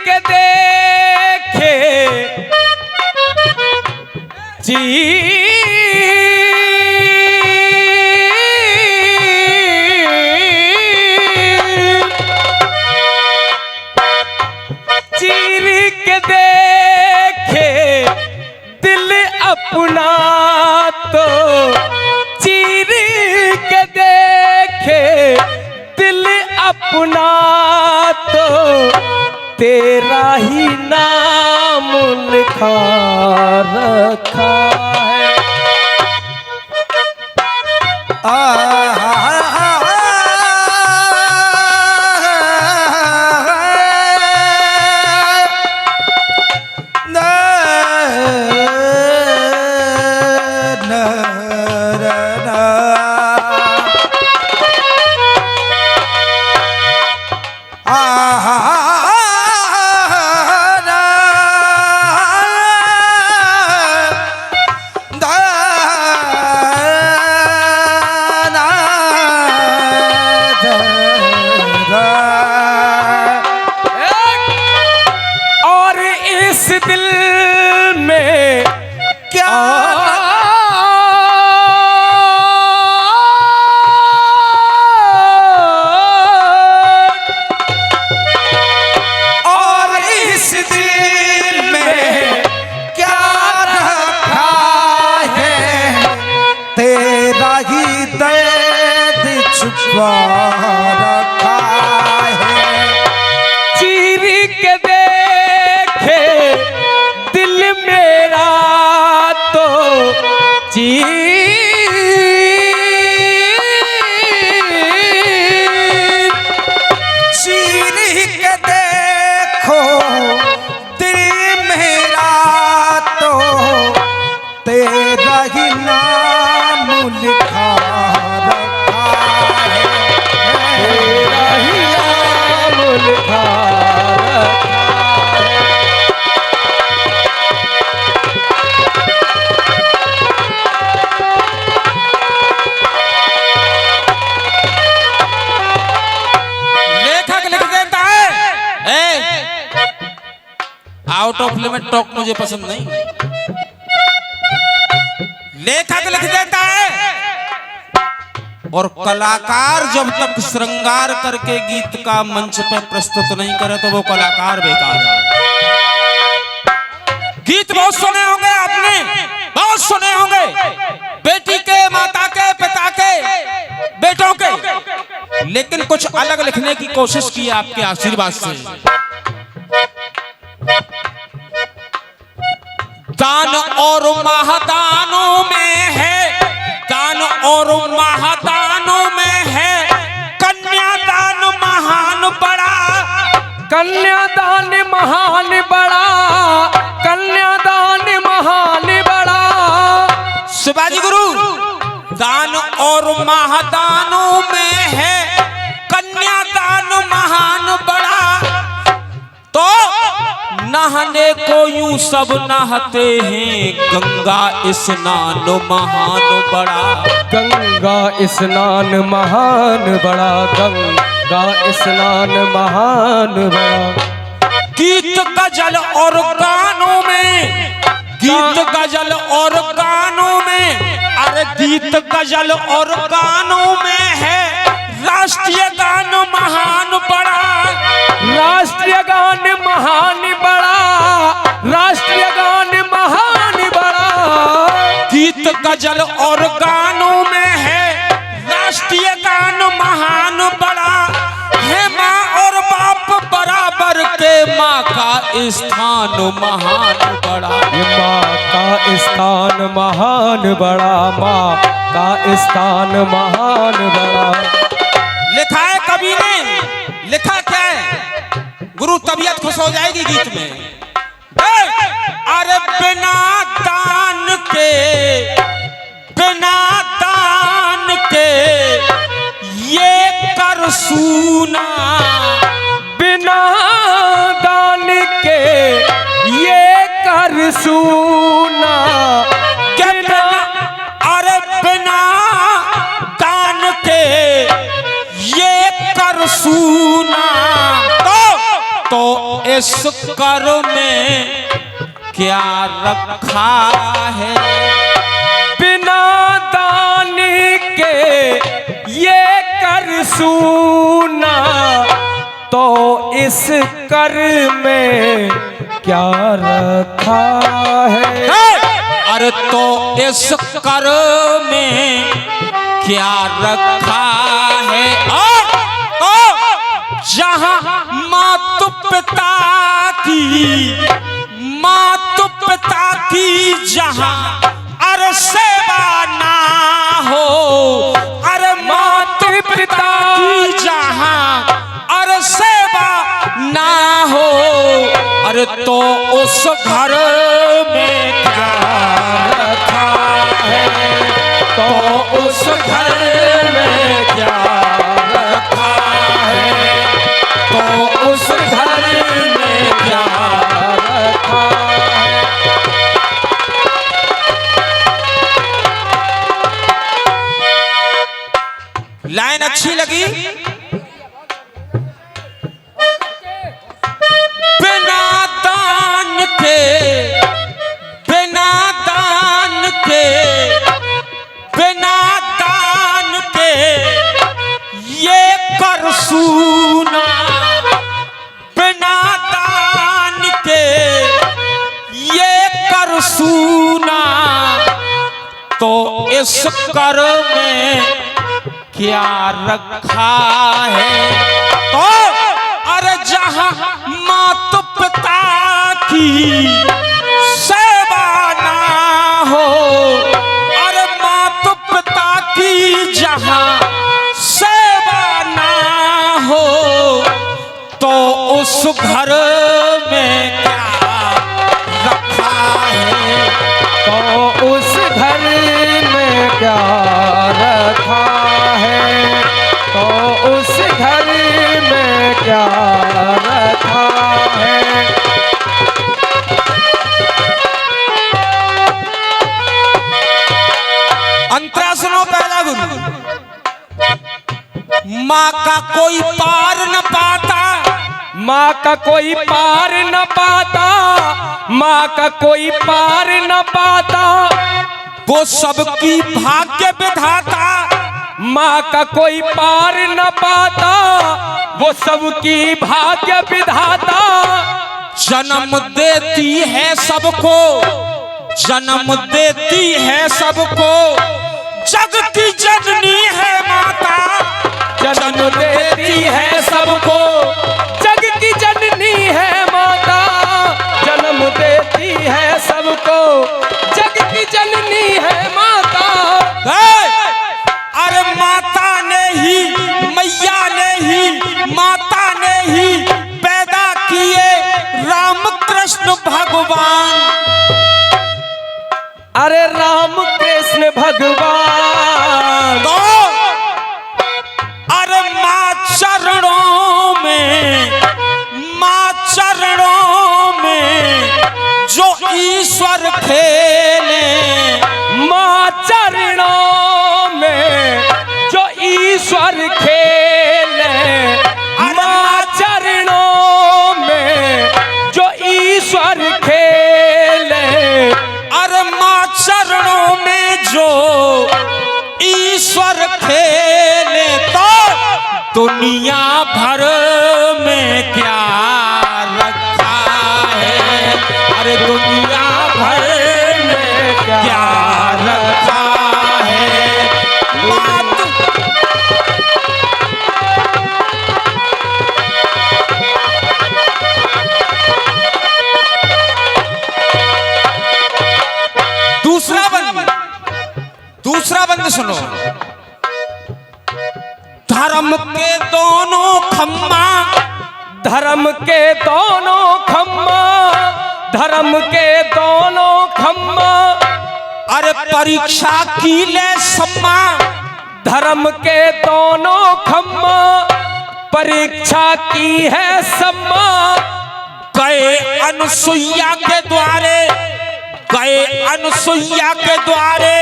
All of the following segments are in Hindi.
के देखे चीर के देखे दिल अपना तो चीर के देखे दिल अपना तो तेरा ही नाम लिखा रखा है। दिल में क्या और इस दिल में क्या रखा है तेरा ही दर्द छुपा रखा है। चीर के देखे दिल मेरा तो चीर के देखो दिल मेरा तो तेरा ही नाम लिखा रखा है तेरा ही नाम लिखा आउट ऑफ लिमिट टॉक मुझे पसंद नहीं। लेखक लिख देता है और कलाकार जब तक श्रृंगार करके गीत का मंच पर प्रस्तुत नहीं करे तो वो कलाकार बेकार है। गीत बहुत सुने होंगे आपने, बहुत सुने होंगे, बेटी के, माता के, पिता के, बेटों के, लेकिन कुछ अलग लिखने की कोशिश की आपके आशीर्वाद से। दान और महादानों में है, दान और महादानों में है कन्यादान महान बड़ा, कन्यादान महान बड़ा, कन्यादान महान बड़ा। शिवाजी गुरु, दान और महादानों में है कन्यादान महान बड़ा, तो नहाने को यूं सब नहाते हैं गंगा स्नान महान बड़ा, गंगा स्नान महान बड़ा, गंगा स्नान महान बड़ा। गीत गजल और गानों में, गीत गजल और गानों में, अरे गीत गजल और गानों में है राष्ट्रीय गान महान बड़ा, राष्ट्रीय गान महान बड़ा, राष्ट्रीय गान महान बड़ा। गीत गजल और गानों में है राष्ट्रीय गान महान बड़ा, है माँ और बाप बराबर के माँ का स्थान महान बड़ा, ये माँ का स्थान महान बड़ा, माँ का स्थान महान बड़ा। लिखा है कवि ने, लिखा क्या है गुरु, तबीयत खुश हो जाएगी गीत में। अरे बिना दान के, बिना दान के ये कर सूना, बिना दान के ये कर सूना, अरे बिना दान के ये कर सूना, तो इस कर में क्या रखा है। बिना दान के ये कर सूना, तो इस कर में क्या रखा है। अरे तो इस कर में क्या रखा है। और तो जहां मातु पिता की जहां अरे सेवा ना हो, अरे मातु पिता की जहां अरे सेवा ना हो, अरे तो उस घर में क्या रखा है। तो उस घर में क्या रखा है। तो उस घर में क्या रखा है। लाइन अच्छी लगी। बिना दान के, बिना दान के, बिना दान के ये कर सूना, बिना दान के ये कर सूना, तो इस कर में क्या रखा है। तो अरे जहां मातु पिता की सेवा ना हो, अरे मातु पिता की जहां सेवा ना हो, तो उस घर में क्या रखा है। तो उस घर में क्या रखा है। तो उस घर में क्या रखा है। अंतरा सुनो पहला गुरु। माँ का कोई पार न पाता, माँ का कोई पार न पाता, माँ का कोई पार न पाता, वो सबकी भाग्य विधाता। माँ का कोई पार न पाता, वो सबकी भाग्य विधाता। जन्म देती है सबको, जन्म देती है सबको, जग की जननी है माता। जन्म देती है सबको, जग की जननी है माता। जन्म देती है सबको, जग की जननी है माता। अरे माता ने ही, मैया ने ही, माता ने ही पैदा किए राम कृष्ण भगवान। अरे राम कृष्ण भगवान। तो अरे माँ चरणों में, माँ चरणों में जो ईश्वर खेले, माँ चरणों में जो ईश्वर खेले, माँ चरणों में जो ईश्वर खेले। अरे माँ चरणों में जो ईश्वर खेले, तो दुनिया भर में क्या रखा है। अरे दुनिया भर में क्या रखा है। दूसरा बंद सुनो। धर्म के दोनों खम्मा, धर्म के दोनों खम्मा, धर्म के दोनों खम्मा। अरे परीक्षा की ले सम्मा, धर्म के दोनों खम्मा, परीक्षा की है सम्मा। गए अनुसुईया के द्वारे, गए अनुसुईया के द्वारे,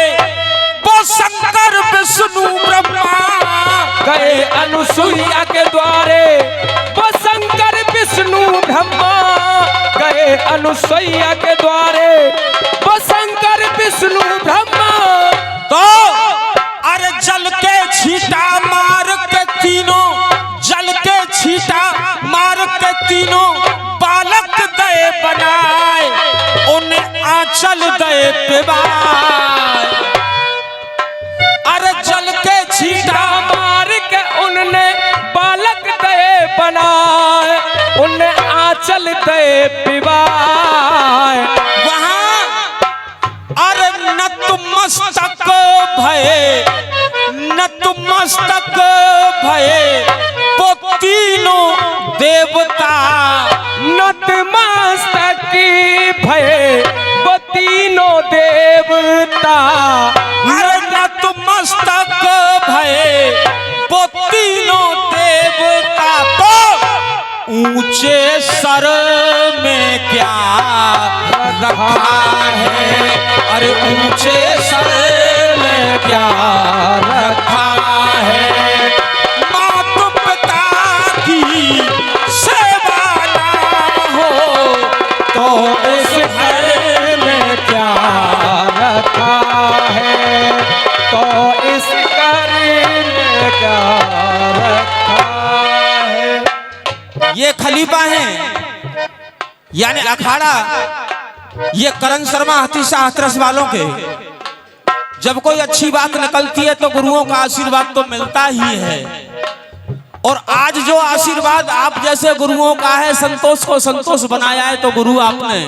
वो शंकर विष्णु ब्रह्मा। गए अनुसुईया के द्वारे, वो शंकर विष्णु ब्रह्मा। अनुसैया के द्वारे वो शंकर विष्णु ब्रह्मा। तो अरे जल के छीटा मार के तीनों, जल के छीटा मार के तीनों बालक दे बनाए, उन्हें आंचल दे पिबाए। अरे जल के छीटा मार के उनने बालक दे बनाए, उन्हें आंचल दे पिबाए। वहां अरे नतमस्तक भये, नतमस्तक भये वो तीनों देवता, नतमस्तक भये वो तीनों देवता। अरे नतमस्तक भये वो तीनों देवता। तो ऊंचे सर में क्या रखा है, अरे ऊंचे सर में क्या रखा है, माता पिता की सेवा ना हो तो इस घर में क्या रखा है, तो इस घर में क्या रखा है। ये खलीफा हैं यानी अखाड़ा, ये करण शर्मा हतीसा हाथरस वालों के। जब कोई अच्छी बात निकलती है तो गुरुओं का आशीर्वाद तो मिलता ही है, और आज जो आशीर्वाद आप जैसे गुरुओं का है, संतोष को संतोष बनाया है तो गुरु आपने।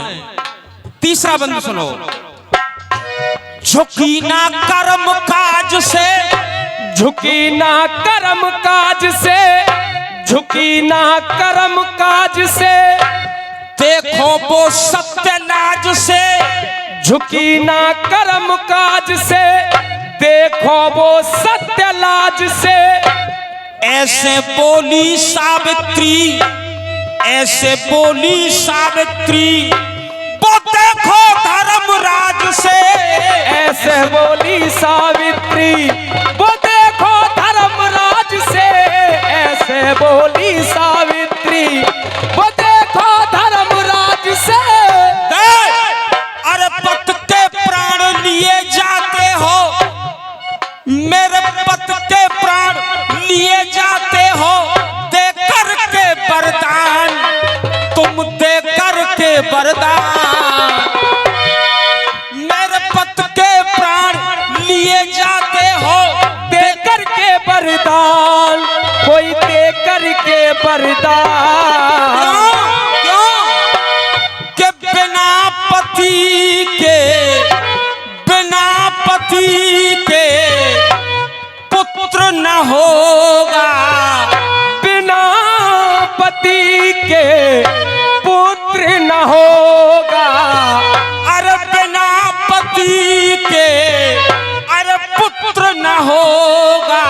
तीसरा बंद सुनो, झुकी ना कर्म काज से, झुकी ना कर्म काज से, झुकी ना कर्म काज से, देखो वो सत्य लाज से, झुकी ना कर्म काज से, देखो वो सत्य लाज से। ऐसे बोली सावित्री, ऐसे बोली सावित्री वो देखो धर्मराज से, ऐसे बोली सावित्री वो देखो धर्मराज से, ऐसे बोली सावित्री वो देखो धर्मराज से। अरे पत के प्राण लिए जाते हो, मेरे पत के प्राण लिए जाते हो, दे कर के वरदान, तुम दे कर के वरदान। मेरे पत के प्राण लिए जाते हो, दे कर के वरदान, कोई दे कर के वरदान। के बिना पति के, बिना पति के पुत्र न होगा, बिना पति के पुत्र न होगा। अरे बिना पति के अरे पुत्र न होगा।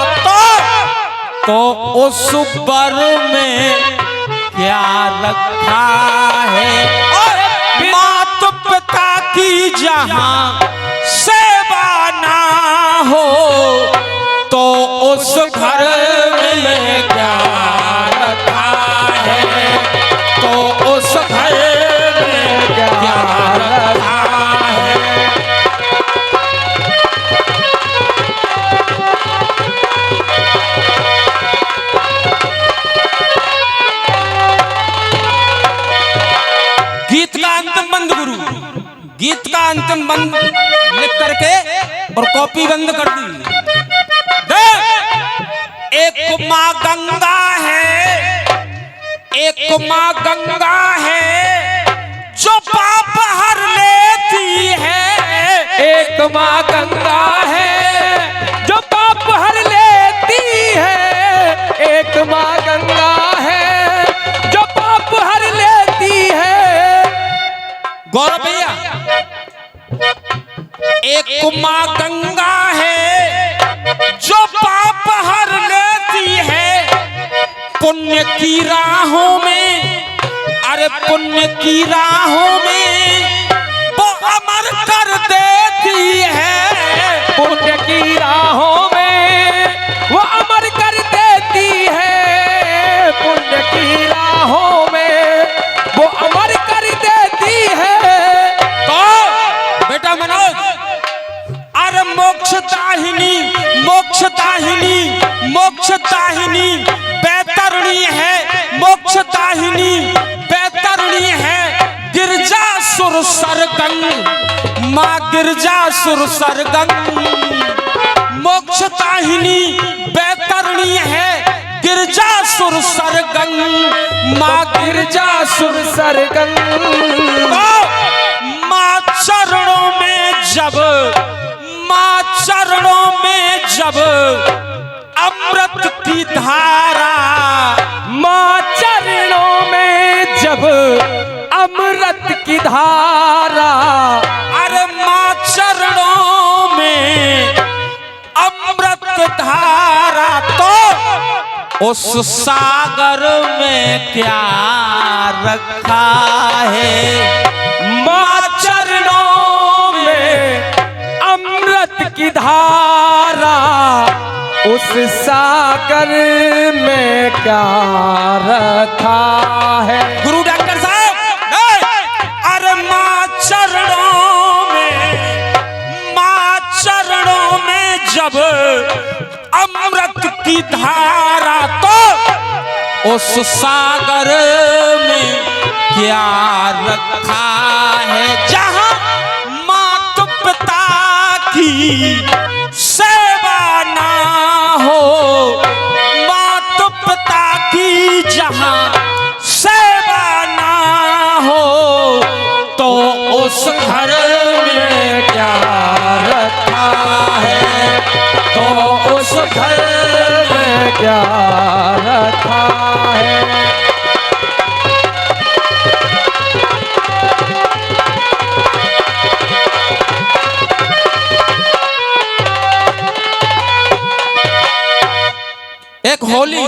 तो उस वर में क्या रखा है, माता पिता की जहां सेवा ना हो तो उस घर में क्या रखा है, तो उस घर में क्या रखा है। गीत का अंतिम बंद गुरु, गीत का अंतिम बंद लिख करके और कॉपी बंद कर दी। एक माँ गंगा है, एक माँ गंगा है जो पाप हर लेती है। एक माँ गंगा है जो पाप हर लेती है। एक माँ गंगा है जो पाप हर लेती है। गौरव भैया, एक माँ गंगा है जो पाप हर लेती है। पुण्य की राहों में, अरे पुण्य की राहों में वो अमर कर देती है। पुण्य की राहों में वो अमर कर देती है। पुण्य की राहों में वो अमर कर देती मोक्षदाहिनी बैतरणी है, मोक्षदाहिनी बैतरणी है गिरजासुर सरगंग, माँ गिरजासुर सरगंग। मोक्षदाहिनी बैतरणी है गिरजासुर सरगंग, माँ गिरजासुर सरगंग। माँ चरणों में जब, माँ चरणों में जब अमृत की धारा, माँ चरणों में जब अमृत की धारा, अरे माँ चरणों में अमृत धारा, तो उस सागर में क्या रखा है। माँ चरणों में अमृत की धारा, उस सागर में क्या रखा है। गुरु डॉक्टर साहब, अरे माँ चरणों में, माँ चरणों में जब अमृत की धारा, तो उस सागर में क्या रखा है। जहाँ माता पिता की सेवा ना हो, माता पिता की जहाँ सेवा ना हो, तो उस घर में क्या रखा है, तो उस घर में क्या रखा है। एक होली